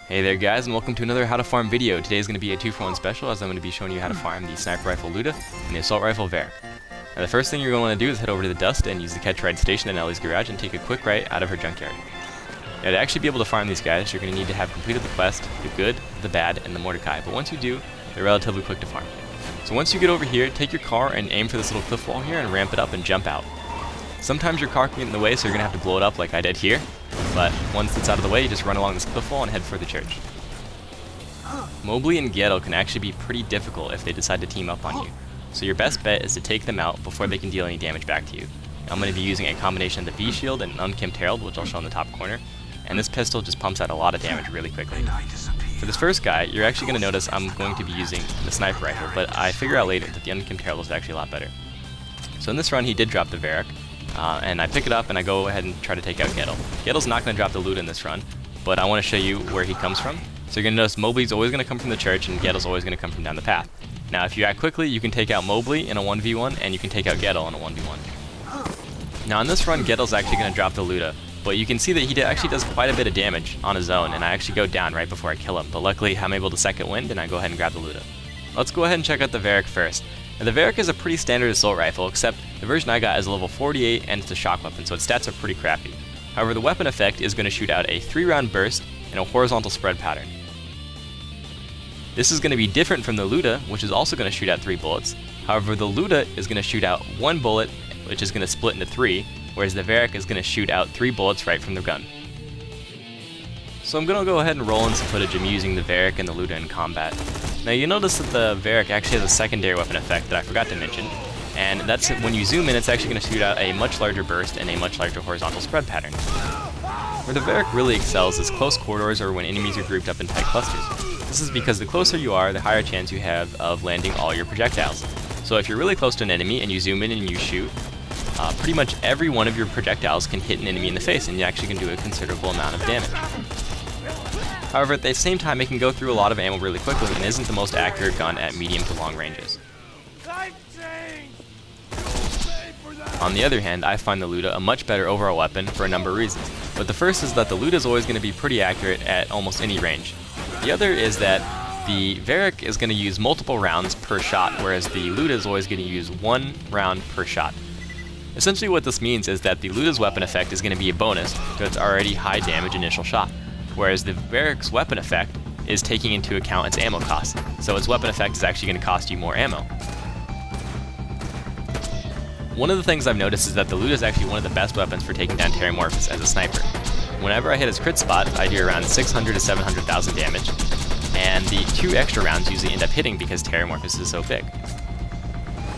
Hey there guys, and welcome to another How to Farm video. Today is going to be a 2-for-1 special, as I'm going to be showing you how to farm the sniper rifle Lyuda and the assault rifle Varuc. Now the first thing you're going to want to do is head over to the dust and use the catch ride station in Ellie's garage and take a quick right out of her junkyard. Now to actually be able to farm these guys, you're going to need to have completed the quest, the good, the bad, and the Mordecai, but once you do, they're relatively quick to farm. So once you get over here, take your car and aim for this little cliff wall here and ramp it up and jump out. Sometimes your car can get in the way, so you're going to have to blow it up like I did here, but once it's out of the way, you just run along this cliff wall and head for the church. Mobley and Ghetto can actually be pretty difficult if they decide to team up on you, so your best bet is to take them out before they can deal any damage back to you. I'm going to be using a combination of the B-Shield and an Unkempt Herald, which I'll show in the top corner, and this pistol just pumps out a lot of damage really quickly. For this first guy, you're actually going to notice I'm going to be using the sniper rifle, but I figure out later that the Unkempt Herald is actually a lot better. So in this run, he did drop the Varuc, and I pick it up and I go ahead and try to take out Ghetto. Ghetto's not going to drop the loot in this run, but I want to show you where he comes from. So you're going to notice Mobley's always going to come from the church and Ghetto's always going to come from down the path. Now if you act quickly, you can take out Mobley in a 1v1 and you can take out Ghetto in a 1v1. Now in this run, Ghetto's actually going to drop the Lyuda, but you can see that he actually does quite a bit of damage on his own, and I actually go down right before I kill him, but luckily I'm able to second wind and I go ahead and grab the Lyuda. Let's go ahead and check out the Varuc first. Now the Varuc is a pretty standard assault rifle, except the version I got is a level 48 and it's a shock weapon, so its stats are pretty crappy. However, the weapon effect is going to shoot out a 3-round burst and a horizontal spread pattern. This is going to be different from the Lyuda, which is also going to shoot out 3 bullets. However, the Lyuda is going to shoot out 1 bullet, which is going to split into 3, whereas the Varuc is going to shoot out 3 bullets right from the gun. So I'm going to go ahead and roll in some footage of me using the Varuc and the Lyuda in combat. Now you notice that the Varuc actually has a secondary weapon effect that I forgot to mention, and that's when you zoom in, it's actually going to shoot out a much larger burst and a much larger horizontal spread pattern. Where the Varuc really excels is close corridors or when enemies are grouped up in tight clusters. This is because the closer you are, the higher chance you have of landing all your projectiles. So if you're really close to an enemy and you zoom in and you shoot, pretty much every one of your projectiles can hit an enemy in the face, and you actually can do a considerable amount of damage. However, at the same time, it can go through a lot of ammo really quickly and isn't the most accurate gun at medium to long ranges. On the other hand, I find the Lyuda a much better overall weapon for a number of reasons. But the first is that the Lyuda is always going to be pretty accurate at almost any range. The other is that the Varuc is going to use multiple rounds per shot, whereas the Lyuda is always going to use 1 round per shot. Essentially what this means is that the Lyuda's weapon effect is going to be a bonus to its already high damage initial shot, whereas the Varuc's weapon effect is taking into account its ammo cost, so its weapon effect is actually going to cost you more ammo. One of the things I've noticed is that the Lyuda is actually one of the best weapons for taking down Terramorphous as a sniper. Whenever I hit his crit spot, I do around 600 to 700,000 damage, and the 2 extra rounds usually end up hitting because Terramorphous is so big.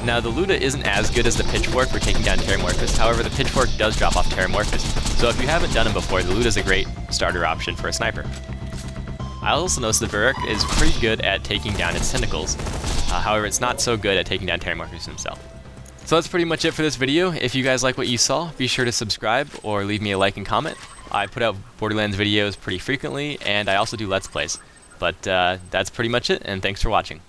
Now the Lyuda isn't as good as the pitchfork for taking down Terramorphous, however the pitchfork does drop off Terramorphous, so if you haven't done it before, the Lyuda is a great starter option for a sniper. I also noticed the Varuc is pretty good at taking down its tentacles, however it's not so good at taking down Terramorphous himself. So that's pretty much it for this video. If you guys like what you saw, be sure to subscribe or leave me a like and comment. I put out Borderlands videos pretty frequently, and I also do Let's Plays. But that's pretty much it, and thanks for watching.